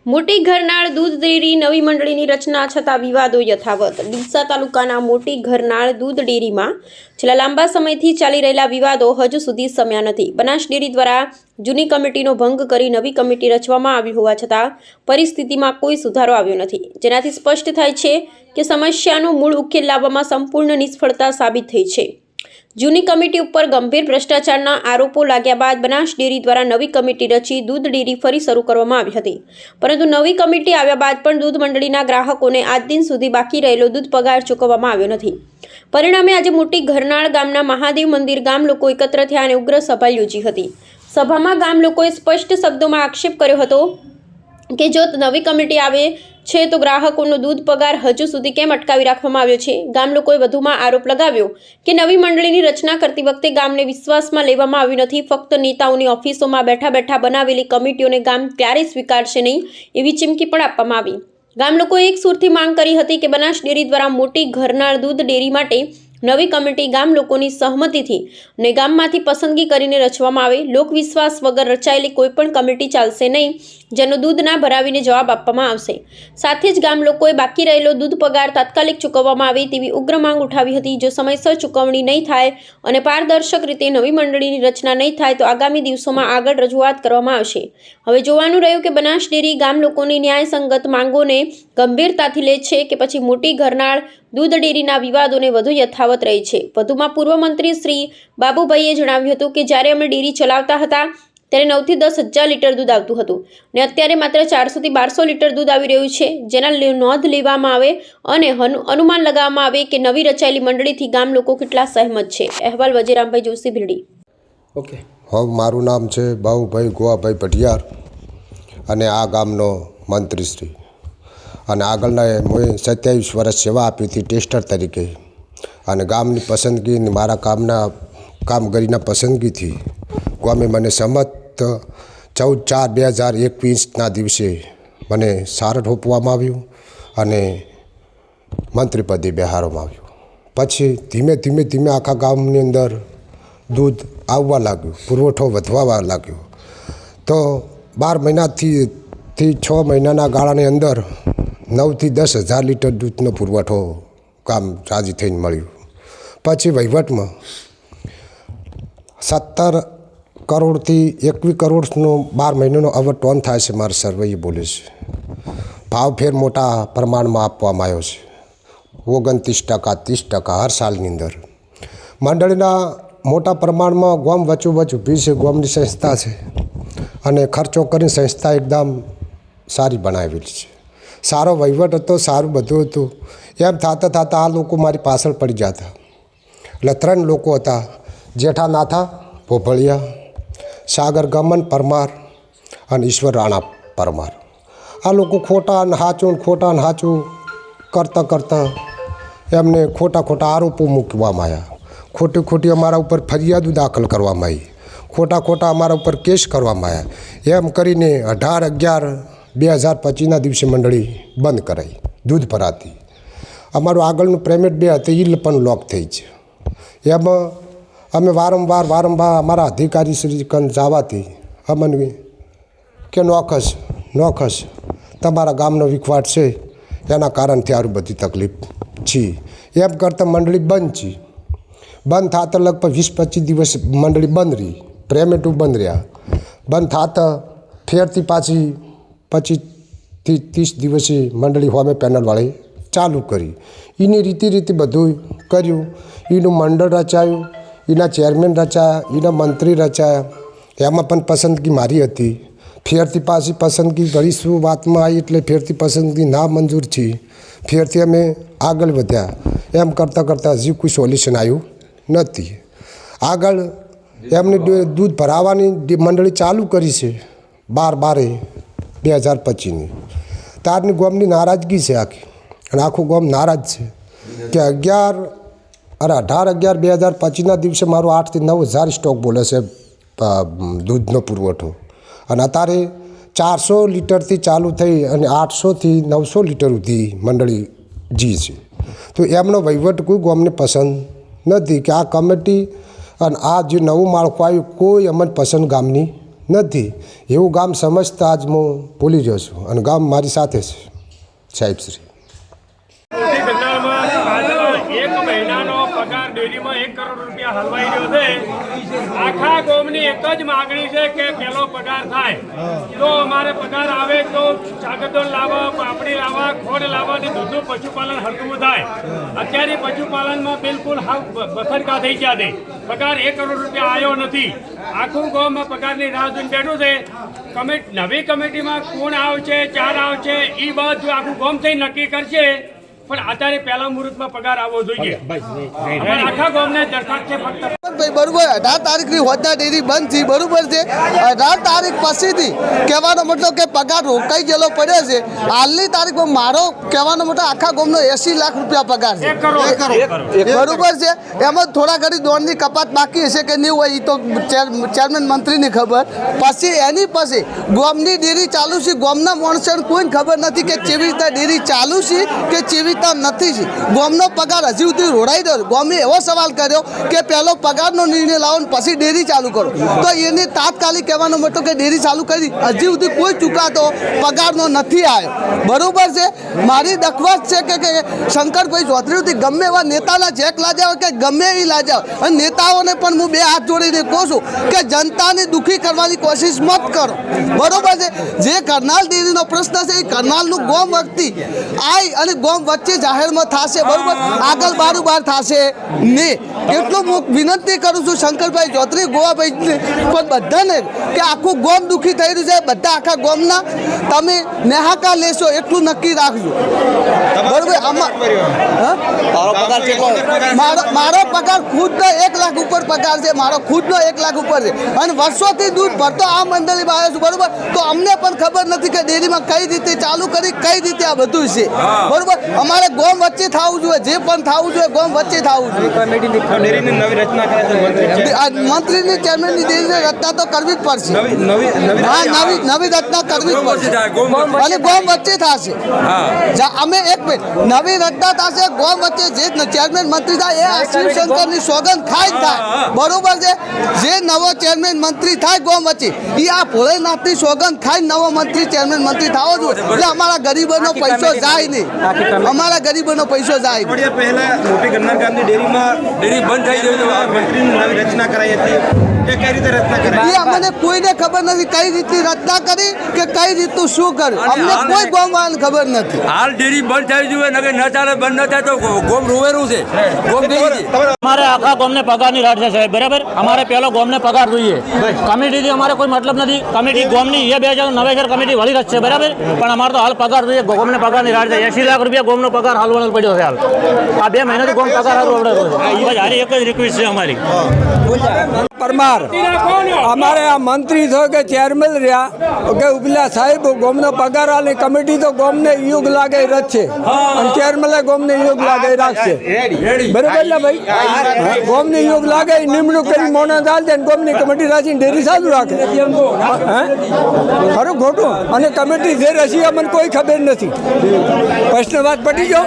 મોટી ઘરનાળ દૂધ ડેરી નવી મંડળીની રચના છતાં વિવાદો યથાવત। ડીસા તાલુકાના મોટી ઘરનાળ દૂધ ડેરીમાં છેલ્લા લાંબા સમયથી ચાલી રહેલા વિવાદો હજુ સુધી શમ્યા નથી। બનાસ ડેરી દ્વારા જૂની કમિટીનો ભંગ કરી નવી કમિટી રચવામાં આવી હોવા છતાં પરિસ્થિતિમાં કોઈ સુધારો આવ્યો નથી, જેનાથી સ્પષ્ટ થાય છે કે સમસ્યાનો મૂળ ઉકેલ લાવવામાં સંપૂર્ણ નિષ્ફળતા સાબિત થઈ છે। જૂની કમિટી ઉપર ગંભીર ભ્રષ્ટાચારના આરોપો લાગ્યા બાદ બનાસ ડેરી દ્વારા નવી કમિટી રચી દૂધ ડેરી ફરી શરૂ કરવામાં આવી હતી, પરંતુ નવી કમિટી આવ્યા બાદ પણ દૂધ મંડળીના ગ્રાહકોને આજ દિન સુધી બાકી રહેલો દૂધ પગાર ચૂકવવામાં આવ્યો નથી। પરિણામે આજે મોટી ઘરનાળ ગામના મહાદેવ મંદિર ગામ લોકો એકત્ર થયા અને ઉગ્ર સભા યોજી હતી। સભામાં ગામ લોકોએ સ્પષ્ટ શબ્દોમાં આક્ષેપ કર્યો હતો કે જો નવી કમિટી આવે છે તો ગ્રાહકોનો દૂધ પગાર હજુ સુધી કેમ અટકાવી રાખવામાં આવ્યો છે। ગામ લોકોએ વધુમાં આરોપ લગાવ્યો કે નવી મંડળીની રચના કરતી વખતે ગામને વિશ્વાસમાં લેવામાં આવ્યું નથી। ફક્ત નેતાઓની ઓફિસોમાં બેઠા બેઠા બનાવેલી કમિટીઓને ગામ ક્યારેય સ્વીકારશે નહીં એવી ચીમકી પણ આપવામાં આવી। ગામ લોકોએ એક સુરથી માંગ કરી હતી કે બનાસ ડેરી દ્વારા મોટી ઘરનાળ દૂધ ડેરી માટે નવી કમિટી ગામ લોકોની સહમતિથી અને ગામમાંથી પસંદગી કરીને રચવામાં આવે। લોકવિશ્વાસ વગર રચાયેલી કોઈ પણ કમિટી ચાલશે નહીં, જેનો દૂધ ના ભરાવીને જવાબ આપવામાં આવશે। સાથે જ ગામ લોકોએ બાકી રહેલો દૂધ પગાર તાત્કાલિક ચૂકવવામાં આવે તેવી ઉગ્ર માંગ ઉઠાવી હતી। જો સમયસર ચૂકવણી નહીં થાય અને પારદર્શક રીતે નવી મંડળીની રચના નહીં થાય તો આગામી દિવસોમાં આગળ રજૂઆત કરવામાં આવશે। હવે જોવાનું રહ્યું કે બનાસ ડેરી ગામ લોકોની ન્યાયસંગત માંગોને ગંભીરતાથી લે છે કે પછી મોટી ઘરનાળ દૂધ ડેરીના વિવાદોને વધુ યથાવત રહે છે। વધુમાં પૂર્વ મંત્રી શ્રી બાબુભાઈએ જણાવ્યું હતું કે જ્યારે અમે ડેરી ચલાવતા હતા ત્યારે 9 થી 10 હજાર લીટર દૂધ આવતું હતું અને અત્યારે માત્ર 400 થી 1200 લીટર દૂધ આવી રહ્યું છે, જેના નોંધ લેવામાં આવે અને અનુમાન લગાવવામાં આવે કે નવી રચાયેલી મંડળીથી ગામ લોકો કેટલા સહેમત છે। અહેવાલ વજીરામભાઈ જોશી ભીલડી। ઓકે, હવે મારું નામ છે બાબુભાઈ ગોવાભાઈ ભટિયાર અને આ ગામનો મંત્રીશ્રી અને આગળના મેં 27 વર્ષ સેવા આપી હતી ટેસ્ટર તરીકે અને ગામની પસંદગી મારા કામના કામગીરીના પસંદગીથી ગામે મને સંમત 14/4/2021ના દિવસે મને સારથ સોંપવામાં આવ્યું અને મંત્રીપદે બેહારવામાં આવ્યું। પછી ધીમે ધીમે આખા ગામની અંદર દૂધ આવવા લાગ્યું, પુરવઠો વધવા લાગ્યો। તો 12 મહિનાથી 6 મહિનાના ગાળાની અંદર 9 થી 10 હજાર લીટર દૂધનો પુરવઠો ગામ રાજી થઈને મળ્યું। પછી વહીવટમાં 17 કરોડથી 21 કરોડનો 12 મહિનાનો હવે ટોન થાય છે, મારા સર્વેએ બોલે છે। ભાવ ફેર મોટા પ્રમાણમાં આપવામાં આવ્યો છે, 29%, 30% હર સાલની અંદર। મંડળીના મોટા પ્રમાણમાં ગામ વચ્ચોવચ્ચ ઊભી છે, ગામની સંસ્થા છે અને ખર્ચો કરીને સંસ્થા એકદમ સારી બનાવેલી છે। સારો વહીવટ હતો, સારું બધું હતું। એમ થતાં આ લોકો મારી પાછળ પડી જતા। એટલે 3 લોકો હતા, જેઠાનાથા ભોભળિયા, સાગર ગમન પરમાર અને ઈશ્વર રાણા પરમાર। આ લોકો ખોટા અને સાચું કરતાં એમને ખોટા આરોપો મૂકવામાં આવ્યા। ખોટી અમારા ઉપર ફરિયાદો દાખલ કરવામાં આવી, ખોટા અમારા ઉપર કેસ કરવામાં આવ્યા। એમ કરીને 18/11/2025ના દિવસે મંડળી બંધ કરાઈ, દૂધ ભરાતી। અમારું આગળનું પેમેન્ટ 2 હતી એ પણ લોક થઈ છે। એમાં અમે વારંવાર અમારા અધિકારી શ્રી કન જવાથી અમને કે નોખસ તમારા ગામનો વિખવાટ છે, એના કારણથી આરું બધી તકલીફ છે। એમ કરતાં મંડળી બંધ છે। બંધ થતાં લગભગ 20-25 દિવસ મંડળી બંધ રહી, પેમેન્ટો બંધ રહ્યા। બંધ થતાં ફેરથી પાછી 25 થી 30 દિવસે મંડળી હોમે પેનલવાળી ચાલુ કરી। એની રીતે બધું કર્યું। એનું મંડળ રચાયું, એના ચેરમેન રચાયા, એના મંત્રી રચાયા। એમાં પણ પસંદગી મારી હતી। ફેરથી પાછી પસંદગી ઘણી શું વાતમાં આવી એટલે ફેરથી પસંદગી ના મંજૂર છે। ફેરથી અમે આગળ વધ્યા। એમ કરતાં હજી કોઈ સોલ્યુશન આવ્યું નથી। આગળ એમને દૂધ ભરાવાની મંડળી ચાલુ કરી છે 12/12/2025ની। તારની ગામની નારાજગી છે આખી, અને આખું ગામ નારાજ છે કે 18/11/2025ના દિવસે મારો 8 થી 9 હજાર સ્ટોક બોલે છે દૂધનો પુરવઠો, અને અત્યારે 400 લીટરથી ચાલુ થઈ અને 800 થી 900 લીટર સુધી મંડળી જી છે। તો એમનો વહીવટ કોઈ ગામને પસંદ નથી કે આ કમિટી અને આ જે નવું માળખું આવ્યું કોઈ અમને પસંદ ગામની નથી એવું ગામ સમજતા આજ હું ભૂલી ગયો છું અને ગામ મારી સાથે છે સાહેબશ્રી. એક મહિનાનો પગાર ડેરીમાં 1 કરોડ રૂપિયા હલવાઈ રહ્યો છે. આખા ગામની એક જ માગણી છે કે પેલો પગાર થાય તો અમારે પગાર આવે તો ચાગદોળ લાવવા, પાપડી લાવવા, ખોડ લાવવા અને દૂધનું પશુપાલન હરકું થાય. અત્યારે પશુપાલનમાં બિલકુલ હાવ બથરકા થઈ ગયા છે. પગાર 1 કરોડ રૂપિયા આવ્યો નથી. આખું ગામમાં પગારની રાહ જોઈને બેઠું છે. નવી કમિટીમાં કોણ આવશે, ચાર આવશે, એ બધું આખું ગામ થઈ નક્કી કરશે. પણ અત્યારે પહેલા મુહૂર્તમાં પગાર આવવો જોઈએ. આખા ગામને દરખાસ્ત છે ફક્ત બરોબર 18 તારીખની હોદ્દા ડેરી બંધ થઈ, બરોબર છે. 18 તારીખ પછીથી કહેવાનો મતલબ કે પગાર રોકાઈ ગયેલો પડ્યો છે. હાલની તારીખમાં મારો કહેવાનો મતલબ આખા ગામનો 80 લાખ રૂપિયા પગાર છે, બરોબર છે. એમાં થોડા ઘણી દોડની કપાત બાકી હશે કે નહીં હોય એ તો ચેરમેન મંત્રીની ખબર. પછી એની પછી ગામની ડેરી ચાલુ છે, ગામના માણસોને કોઈને ખબર નથી કે કેવી રીતે ડેરી ચાલુ છે કે કેવી રીતે નથી છે. ગામનો પગાર હજી સુધી રોડાઈ રહ્યો. ગામે એવો સવાલ કર્યો કે પહેલો પગારનો નિર્ણય લાવો ને પછી ડેરી ચાલુ કરો. તો એને તાત્કાલિક કહેવાનો મતલબ કે ડેરી ચાલુ કરી હજી સુધી કોઈ ચૂકાતો પગારનો નથી આવ્યો, બરોબર છે. મારી દરખાસ્ત છે કે શંકરભાઈ ચૌધરીથી ગમે એવા નેતાના ચેક લાજાવ કે ગમે એ લાજાવ, અને નેતાઓને પણ હું 2 હાથ જોડીને કહું છું કે જનતાને દુઃખી કરવાની કોશિશ મત કરો, બરોબર છે. જે કરનાલ ડેરીનો પ્રશ્ન છે એ કરનાલનું ગામ વખતી આઈ અને ગામ વચ્ચે જાહેરમાં થશે, બરોબર. આગળ બાર થશે નહીં. એટલું હું વિનંતી કરું છું શંકરભાઈ ચૌધરી, ગોવાભાઈ પણ બધાને કે આખું ગામ દુઃખી થઈ રહ્યું છે. બધા આખા ગામના તમે નેહાકા લેશો એટલું નક્કી રાખજો, બરોબર. મારો પગાર ખુદનો 1 લાખ ઉપર પગાર છે, મારો ખુદનો 1 લાખ ઉપર છે. અને વર્ષોથી દૂધ ભરતો આ મંડળીમાં આવ્યો છું, બરોબર. તો અમને પણ ખબર નથી કે ડેરીમાં કઈ રીતે ચાલુ કરી, કઈ રીતે આ બધું છે, બરોબર. અમારે ગામ વચ્ચે થવું જોઈએ, જે પણ થવું જોઈએ ગામ વચ્ચે થવું જોઈએ. મંત્રીની ચેરમેનની ડેરીની રચના તો કરવી જ પડશે. હા, નવી રચના કરવી જ પડશે અને ગામ વચ્ચે થશે. અમે એક મિનિટ, નવી રચના થશે ગામ વચ્ચે. જે ચેરમેન મંત્રી થાય એ શિવશંકરની સોગંદ ખાઈ થાય, બરોબર છે. જે નવો ચેરમેન મંત્રી થાય ગામ વચ્ચે એ આ ભોળેનાથની સોગંદ ખાઈ નવો મંત્રી ચેરમેન મંત્રી થવો જોઈએ. એટલે અમારા ગરીબોનો પૈસો જાય નહીં, અમારા ગરીબોનો પૈસો જાય નહીં. પહેલા મોટી ગન્નર ગામની ડેરીમાં ડેરી બંધ થઈ ગઈ, મંત્રીની નવી રચના કરાઈ હતી કે કઈ રીતે રચના કરાઈ એ અમને કોઈને ખબર નથી કઈ રીતની રચના કરી કે કઈ રીતનું શું કર્યું, અમને કોઈ ગામવાળાને ખબર નથી. હાલ ડેરી બંધ થઈ જોઈએ, નકે ન ચાલે, બંધ ન થાય તો ગોમ રોવેરું છે. ગોમ અમારે આખા ગામને પગારની રાડ છે સાહેબ, બરાબર. અમારે પહેલો ગામને પગાર જોઈએ. કમિટીથી અમારે કોઈ મતલબ નથી. કમિટી ગામની એ 2009 કમિટી વળી જ છે, બરાબર. પણ અમારે તો હાલ પગાર જોઈએ. ગામને પગારની રાડ છે. 80 લાખ રૂપિયા ગામનો પગાર હાલવાનો પડ્યો છે હાલ. આ 2 મહિનાથી ગામ પગાર હાલવો પડે છે. હારી એક જ રિક્વેસ્ટ છે અમારી. પરમાર અમારે આ મંત્રી થયો કે ચેરમેન રહ્યા કે ઉપલા સાહેબ ગામનો પગાર આલે કમિટી તો ગામને યુગ લાગે રથ છે અને ચેરમેન ગામને યુગ લાગે રાખશે, બરાબર ને ભાઈ. ગામને યુગ લાગે નિમણૂક કરી મોના ચાલ દે ગામની કમિટી રાખીને ડેરી ચાલુ રાખે. ખરું ખોટું? અને કમિટી જે રસી અમને કોઈ ખબર નથી. પ્રશ્ન વાત પટી ગયો.